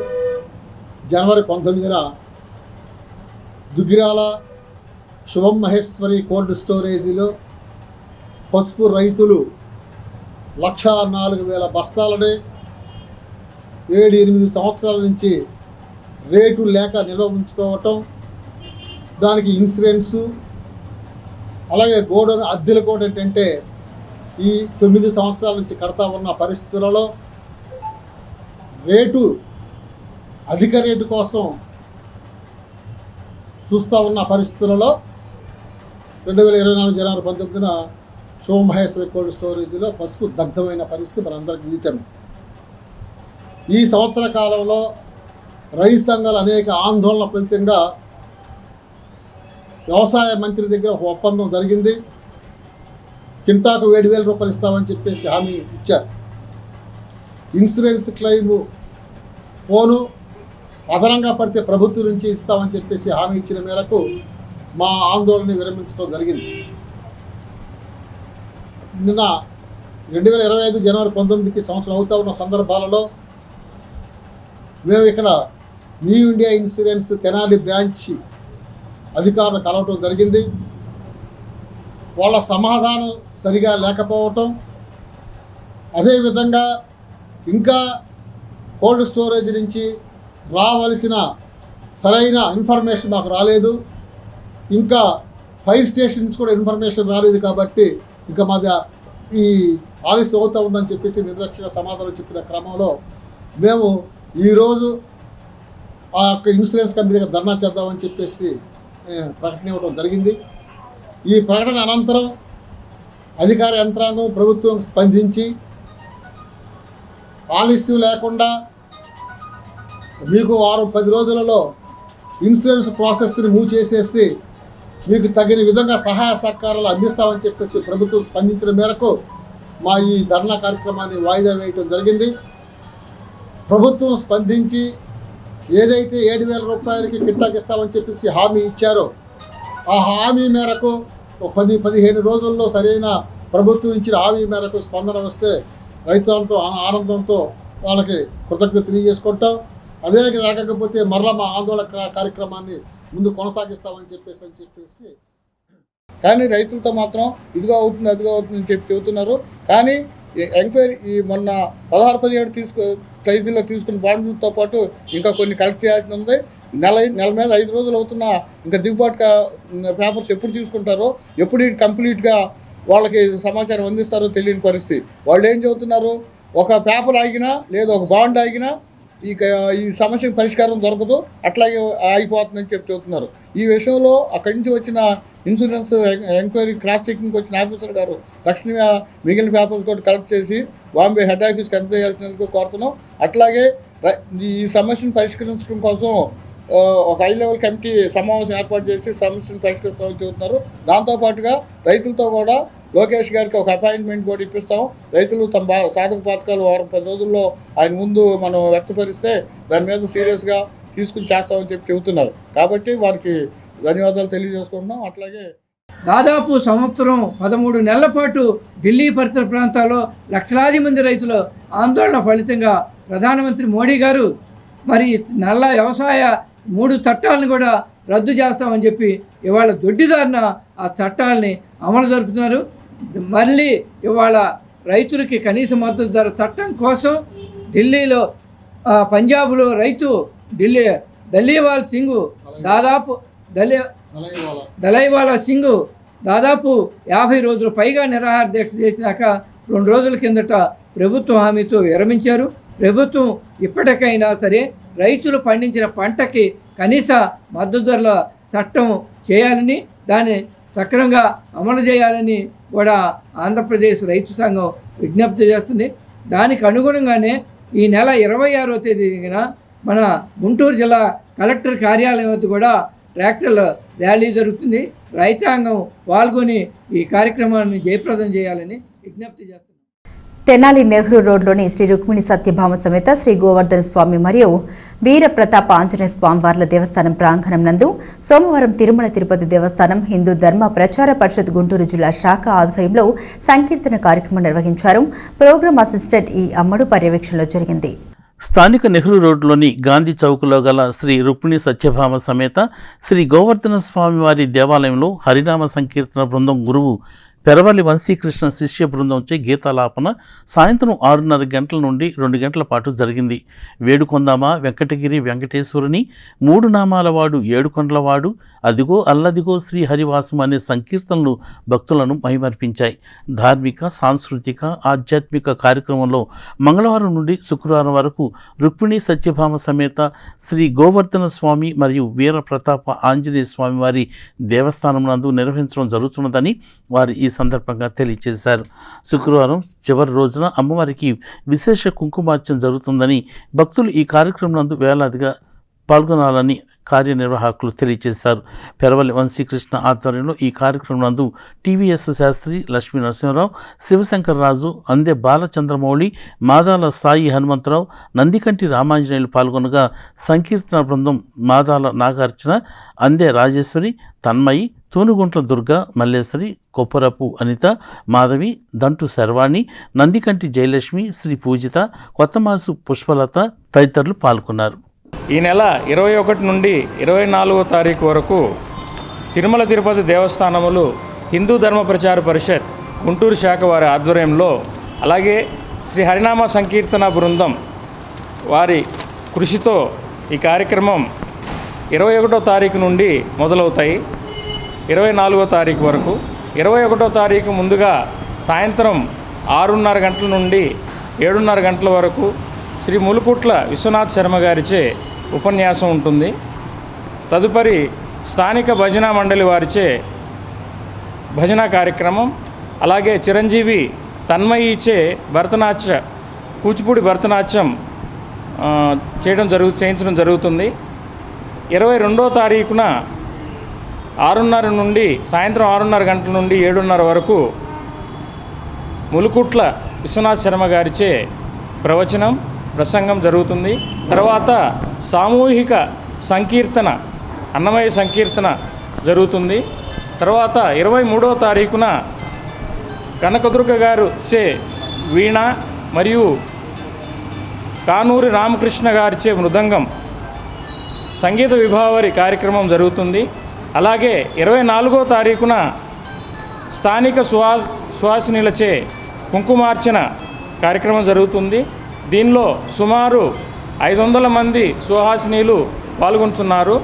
జనవరి 19న దుగ్గిరాల శుభం మహేశ్వరి కోల్డ్ స్టోరేజీలో పసుపు రైతులు 1,04,000 బస్తాలని 7-8 సంవత్సరాల నుంచి రేటు లేక నిల్వ ఉంచుకోవటం, దానికి ఇన్సూరెన్సు, అలాగే గోడౌన్ అద్దెలు కూడా ఏంటంటే ఈ 9 సంవత్సరాల నుంచి కడతా ఉన్న పరిస్థితులలో రేటు అధిక రేటు కోసం చూస్తూ ఉన్న పరిస్థితులలో 2024 జనవరి 19న శివమహేశ్వరి కోల్డ్ స్టోరేజీలో పసుపు దగ్ధమైన పరిస్థితి మనందరికీ విదితమే. ఈ సంవత్సర కాలంలో రైతు సంఘాలు అనేక ఆందోళన ఫలితంగా వ్యవసాయ మంత్రి దగ్గర ఒక ఒప్పందం జరిగింది. కింటాకు 7,000 రూపాయలు ఇస్తామని చెప్పేసి హామీ ఇచ్చారు. ఇన్సూరెన్స్ క్లెయిము పోను అదనంగా పడితే ప్రభుత్వం నుంచి ఇస్తామని చెప్పేసి హామీ ఇచ్చిన మేరకు మా ఆందోళన విరమించడం జరిగింది. నిన్న 2025 జనవరి 19కి సంవత్సరం అవుతా ఉన్న సందర్భాలలో మేము ఇక్కడ new India insurance Tenali branch అధికారులు కలవటం జరిగింది. వాళ్ళ సమాధానం సరిగా లేకపోవటం, అదేవిధంగా ఇంకా కోల్డ్ స్టోరేజ్ నుంచి రావలసిన సరైన ఇన్ఫర్మేషన్ మాకు రాలేదు, ఇంకా ఫైర్ స్టేషన్స్ కూడా ఇన్ఫర్మేషన్ రాలేదు. కాబట్టి ఇంకా మాది ఈ ఆలస్యం అవుతూ ఉందని చెప్పేసి నిర్లక్ష్యంగా సమాధానం చెప్పిన క్రమంలో మేము ఈరోజు ఆ యొక్క ఇన్సూరెన్స్ కంపెనీ దగ్గర ధర్నా చేద్దామని చెప్పేసి ప్రకటన ఇవ్వడం జరిగింది. ఈ ప్రకటన అనంతరం అధికార యంత్రాంగం ప్రభుత్వం స్పందించి ఆలస్యం లేకుండా మీకు 10 రోజులలో ఇన్సూరెన్స్ ప్రాసెస్ని మూవ్ చేసేసి మీకు తగిన విధంగా సహాయ సహకారాలు అందిస్తామని చెప్పేసి ప్రభుత్వం స్పందించిన మేరకు మా ఈ ధర్నా కార్యక్రమాన్ని వాయిదా వేయటం జరిగింది. ప్రభుత్వం స్పందించి ఏదైతే 7,000 రూపాయలకి కిట్టాకి ఇస్తామని చెప్పేసి హామీ ఇచ్చారో ఆ హామీ మేరకు 10-15 రోజుల్లో సరైన ప్రభుత్వం ఇచ్చిన హామీ మేరకు స్పందన వస్తే రైతులతో ఆనందంతో వాళ్ళకి కృతజ్ఞత తెలియజేసుకుంటాం. అదే జరగకపోతే మరలా మా ఆందోళన కార్యక్రమాన్ని ముందు కొనసాగిస్తామని చెప్పేసి కానీ రైతులతో మాత్రం ఇదిగో అవుతుంది అదిగో అవుతుంది అని చెబుతున్నారు. కానీ ఎంక్వైరీ ఈ మొన్న 16-17 తేదీలో తీసుకున్న బాండ్లతో పాటు ఇంకా కొన్ని కలెక్ట్ చేయాల్సి ఉంది. నెల మీద 5 రోజులు అవుతున్నా ఇంకా దిగుబాటు పేపర్స్ ఎప్పుడు తీసుకుంటారో, ఎప్పుడు కంప్లీట్గా వాళ్ళకి సమాచారం అందిస్తారో తెలియని పరిస్థితి. వాళ్ళు ఏం చెబుతున్నారు, ఒక పేపర్ ఆగినా లేదా ఒక బాండ్ ఆగినా ఈ సమస్యకు పరిష్కారం దొరకదు, అట్లాగే ఆగిపోతుందని చెబుతున్నారు. ఈ విషయంలో అక్కడి నుంచి వచ్చిన ఇన్సూరెన్స్ ఎంక్వైరీ క్రాస్ చెకింగ్కి వచ్చిన ఆఫీసర్ గారు తక్షణమే మిగిలిన పేపర్స్ కూడా కలెక్ట్ చేసి బాంబే హెడ్ ఆఫీస్కి అందజేయాల్సినందుకు కోరుతున్నాం. అట్లాగే ఈ సమస్యను పరిష్కరించడం కోసం ఒక హై లెవెల్ కమిటీ సమావేశం ఏర్పాటు చేసి సమస్యను పరిష్కరిస్తామని చెబుతున్నారు. దాంతోపాటుగా రైతులతో కూడా లోకేష్ గారికి ఒక అపాయింట్మెంట్ కూడా ఇప్పిస్తాం. రైతులు తమ సాధక పథకాలు 10 రోజుల్లో ఆయన ముందు మనం వ్యక్తపరిస్తే దాని మీద సీరియస్గా తీసుకుని చేస్తామని చెబుతున్నారు. కాబట్టి వారికి ధన్యవాదాలు తెలియజేసుకుంటున్నాం. అట్లాగే దాదాపు సంవత్సరం 13 నెలల పాటు ఢిల్లీ పరిసర ప్రాంతాల్లో లక్షలాది మంది రైతుల ఆందోళన ఫలితంగా ప్రధానమంత్రి మోడీ గారు మరి నల్ల వ్యవసాయ 3 చట్టాలను కూడా రద్దు చేస్తామని చెప్పి ఇవాళ దొడ్డిదారిన ఆ చట్టాలని అమలు జరుపుతున్నారు. మళ్ళీ ఇవాళ రైతులకి కనీస మద్దతు ధర చట్టం కోసం ఢిల్లీలో పంజాబ్లో రైతు దలీవాల్ సింగ్ దాదాపు దలైవాలా సింగ్ దాదాపు 50 రోజుల పైగా నిరాహార దీక్ష చేసినాక 2 రోజుల కిందట ప్రభుత్వ హామీతో విరమించారు. ప్రభుత్వం ఇప్పటికైనా సరే రైతులు పండించిన పంటకి కనీస మద్దతు ధరల చట్టం చేయాలని, దాన్ని సక్రమంగా అమలు చేయాలని కూడా ఆంధ్రప్రదేశ్ రైతు సంఘం విజ్ఞప్తి చేస్తుంది. దానికి అనుగుణంగానే ఈ నెల 26వ తేదీన మన గుంటూరు జిల్లా కలెక్టర్ కార్యాలయం వద్ద కూడా ట్రాక్టర్ల ర్యాలీ జరుగుతుంది. రైతాంగం పాల్గొని ఈ కార్యక్రమాన్ని జయప్రదం చేయాలని విజ్ఞప్తి చేస్తున్నారు. తెనాలి నెహ్రూ రోడ్లోని శ్రీ రుక్మిణి సత్యభామ సమేత శ్రీ గోవర్ధన స్వామి మరియు వీర ప్రతాప ఆంజనేయ స్వామివార్ల దేవస్థానం ప్రాంగణం నందు సోమవారం తిరుమల తిరుపతి దేవస్థానం హిందూ ధర్మ ప్రచార పరిషత్ గుంటూరు జిల్లా శాఖ ఆధ్వర్యంలో సంకీర్తన కార్యక్రమం నిర్వహించారు. ప్రోగ్రాం అసిస్టెంట్ ఈ అమ్మడు పర్యవేక్షణలో జరిగింది. స్థానిక నెహ్రూ రోడ్లోని గాంధీ చౌక్లో గల శ్రీ రుక్మిణి సత్యభామ సమేత శ్రీ గోవర్ధన స్వామివారి దేవాలయంలో హరినామ సంకీర్తన బృందం గురువు పెరవల్లి వంశీకృష్ణ శిష్య బృందంచే గీతాలాపన సాయంత్రం 6:30 గంటల నుండి 2 గంటల పాటు జరిగింది. వేడుకొందామా వెంకటగిరి వెంకటేశ్వరుని 3 నామాల వాడు 7 కొండలవాడు అదిగో అల్లదిగో శ్రీ హరివాసం అనే సంకీర్తనలు భక్తులను మైమర్పించాయి. ధార్మిక సాంస్కృతిక ఆధ్యాత్మిక కార్యక్రమంలో మంగళవారం నుండి శుక్రవారం వరకు రుక్మిణి సత్యభామ సమేత శ్రీ గోవర్ధన స్వామి మరియు వీర ప్రతాప ఆంజనేయ స్వామి వారి దేవస్థానం నందు నిర్వహించడం జరుగుతున్నదని వారు ఈ సందర్భంగా తెలియజేశారు. శుక్రవారం చివరి రోజున అమ్మవారికి విశేష కుంకుమార్చన జరుగుతుందని భక్తులు ఈ కార్యక్రమం నందు వేలాదిగా పాల్గొనాలని కార్యనిర్వాహకులు తెలియజేశారు. పెరవల్లి వంశీకృష్ణ ఆధ్వర్యంలో ఈ కార్యక్రమం నందు టీవీఎస్ శాస్త్రి, లక్ష్మీ నరసింహరావు, శివశంకర్ రాజు, అందే బాలచంద్రమౌళి, మాదాల సాయి హనుమంతరావు, నందికంటి రామాంజనేయులు పాల్గొనగా సంకీర్తన బృందం మాదాల నాగార్జున, అందే రాజేశ్వరి, తన్మయి, తూనుగుంట్ల దుర్గా, మల్లేశ్వరి, కొప్పరపు అనిత, మాధవి, దంటు శర్వాణి, నందికంటి జయలక్ష్మి, శ్రీ పూజిత, కొత్తమాసు పుష్పలత తదితరులు పాల్గొన్నారు. ఈ నెల 21 నుండి 24వ తారీఖు వరకు తిరుమల తిరుపతి దేవస్థానములు హిందూ ధర్మ ప్రచార పరిషత్ గుంటూరు శాఖ వారి ఆధ్వర్యంలో, అలాగే శ్రీ హరినామ సంకీర్తన బృందం వారి కృషితో ఈ కార్యక్రమం 21వ తారీఖు నుండి మొదలవుతాయి. 24వ తారీఖు వరకు. 21వ తారీఖు ముందుగా సాయంత్రం 6:30 గంటల నుండి 7:30 గంటల వరకు శ్రీ ములుకుట్ల విశ్వనాథ్ శర్మ గారిచే ఉపన్యాసం ఉంటుంది. తదుపరి స్థానిక భజన మండలి వారిచే భజన కార్యక్రమం, అలాగే చిరంజీవి తన్మయిచే కూచిపూడి భరతనాట్యం చేయించడం జరుగుతుంది. 22వ తారీఖున 6:30 నుండి సాయంత్రం 6:30 గంటల నుండి 7:30 వరకు ములుకుట్ల విశ్వనాథ్ శర్మ గారిచే ప్రసంగం జరుగుతుంది. తర్వాత సామూహిక సంకీర్తన, అన్నమయ్య సంకీర్తన జరుగుతుంది. తర్వాత 23వ తారీఖున కనకదుర్గ గారు చే వీణ మరియు కానూరి రామకృష్ణ గారిచే మృదంగం సంగీత విభావరి కార్యక్రమం జరుగుతుంది. అలాగే 24వ తారీఖున స్థానిక సుహాసినిలచే కుంకుమార్చన కార్యక్రమం జరుగుతుంది. దీనిలో సుమారు 500 మంది సుహాసినీలు పాల్గొంటున్నారు.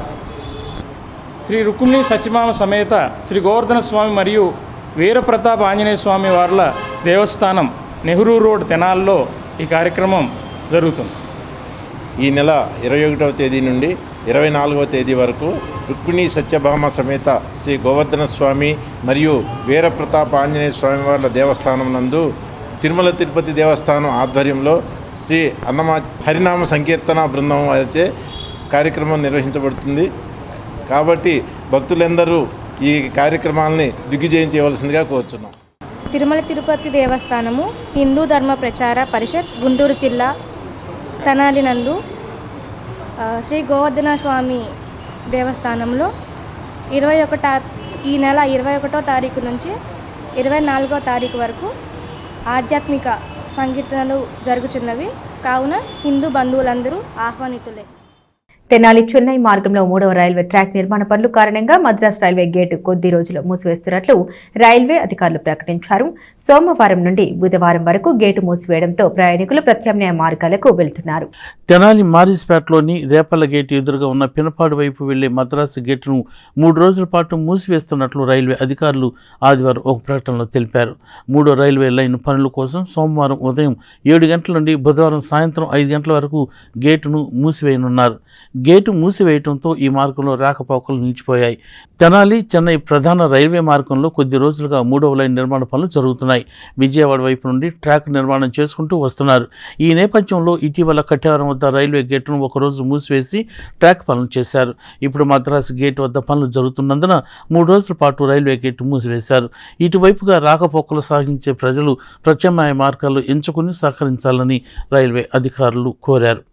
శ్రీ రుక్మిణి సత్యభామ సమేత శ్రీ గోవర్ధన స్వామి మరియు వీరప్రతాప ఆంజనేయ స్వామి వార్ల దేవస్థానం నెహ్రూ రోడ్ తెనాల్లో ఈ కార్యక్రమం జరుగుతుంది. ఈ నెల 21వ తేదీ నుండి 24వ తేదీ వరకు రుక్మిణి సత్యభామ సమేత శ్రీ గోవర్ధన స్వామి మరియు వీరప్రతాప ఆంజనేయ స్వామి వార్ల దేవస్థానం నందు తిరుమల తిరుపతి దేవస్థానం ఆధ్వర్యంలో శ్రీ హరినామ సంకీర్తన బృందం వారిచే కార్యక్రమం నిర్వహించబడుతుంది. కాబట్టి భక్తులందరూ ఈ కార్యక్రమాలని దిగ్విజయం చేయవలసిందిగా కోరుచున్నాం. తిరుమల తిరుపతి దేవస్థానము హిందూ ధర్మ ప్రచార పరిషత్ గుంటూరు జిల్లా తెనాలి నందు శ్రీ గోవర్ధన స్వామి దేవస్థానంలో ఈ నెల 21వ తారీఖు నుంచి 24వ తారీఖు వరకు ఆధ్యాత్మిక సంకీర్తనలు జరుగుతున్నవి. కావున హిందూ బంధువులందరూ ఆహ్వానితులే. తెనాలి చెన్నై మార్గంలో 3వ రైల్వే ట్రాక్ నిర్మాణ పనుల కారణంగా మద్రాస్ రైల్వే గేటు కొద్ది రోజులు మూసివేస్తున్నట్లు రైల్వే అధికారులు ప్రకటించారు. సోమవారం నుండి బుధవారం వరకు గేటు మూసివేయడంతో ప్రయాణికులు ప్రత్యామ్నాయ మార్గాలకు వెళ్తున్నారు. తెనాలి మారిస్పేటలోని రేపల్ల గేటు ఎదురుగా ఉన్న పినపాడు వైపు వెళ్లే మద్రాసు గేటును 3 రోజుల పాటు మూసివేస్తున్నట్లు రైల్వే అధికారులు ఆదివారం ఒక ప్రకటనలో తెలిపారు. 3వ రైల్వే లైన్ పనుల కోసం సోమవారం ఉదయం 7 గంటల నుండి బుధవారం సాయంత్రం 5 గంటల వరకు గేటును మూసివేయనున్నారు. గేటు మూసివేయడంతో ఈ మార్గంలో రాకపోకలు నిలిచిపోయాయి. తెనాలి చెన్నై ప్రధాన రైల్వే మార్గంలో కొద్ది రోజులుగా 3వ లైన్ నిర్మాణ పనులు జరుగుతున్నాయి. విజయవాడ వైపు నుండి ట్రాక్ నిర్మాణం చేసుకుంటూ వస్తున్నారు. ఈ నేపథ్యంలో ఇటీవల కట్టేవరం వద్ద రైల్వే గేటును ఒకరోజు మూసివేసి ట్రాక్ పనులు చేశారు. ఇప్పుడు మద్రాసు గేటు వద్ద పనులు జరుగుతున్నందున 3 రోజుల పాటు రైల్వే గేటు మూసివేశారు. ఇటువైపుగా రాకపోకలు సాగించే ప్రజలు ప్రత్యామ్నాయ మార్గాలు ఎంచుకుని సహకరించాలని రైల్వే అధికారులు కోరారు.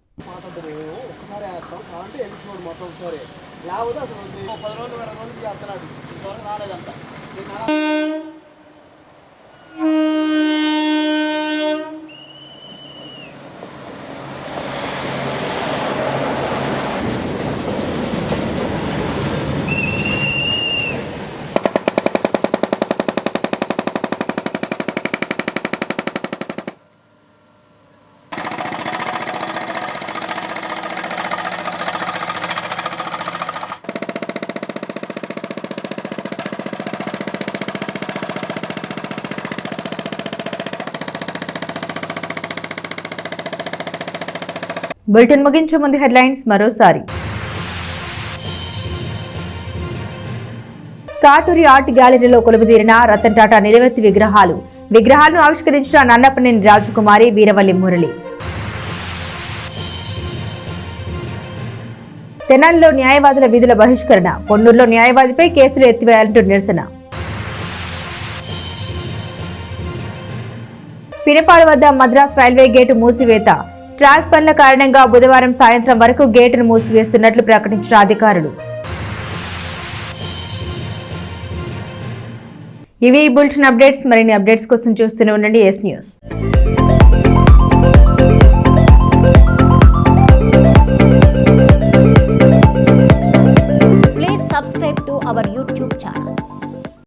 బులెటిన్ ముగించే ముందు హెడ్లైన్స్ మరోసారి. కాటూరి ఆర్ట్ గ్యాలరీలో కొలువుదీరిన రతన్ టాటా నిలవెత్తి విగ్రహాలను ఆవిష్కరించిన నన్నపనేని రాజకుమారి, వీరవల్లి మురళి. తెనాలిలో న్యాయవాదుల విధుల బహిష్కరణ, పొన్నూరులో న్యాయవాదిపై కేసులు ఎత్తివేయాలంటూ నిరసన. పినపాడు వద్ద మద్రాస్ రైల్వే గేటు మూసివేత, ట్రాక్ పనుల కారణంగా బుధవారం సాయంత్రం వరకు గేటును మూసివేస్తున్నట్లు ప్రకటించిన అధికారులు. ఇవి బులెటిన్ అప్డేట్స్. మరిన్ని అప్డేట్స్ కోసం చూస్తూనే ఉండండి ఎస్ న్యూస్.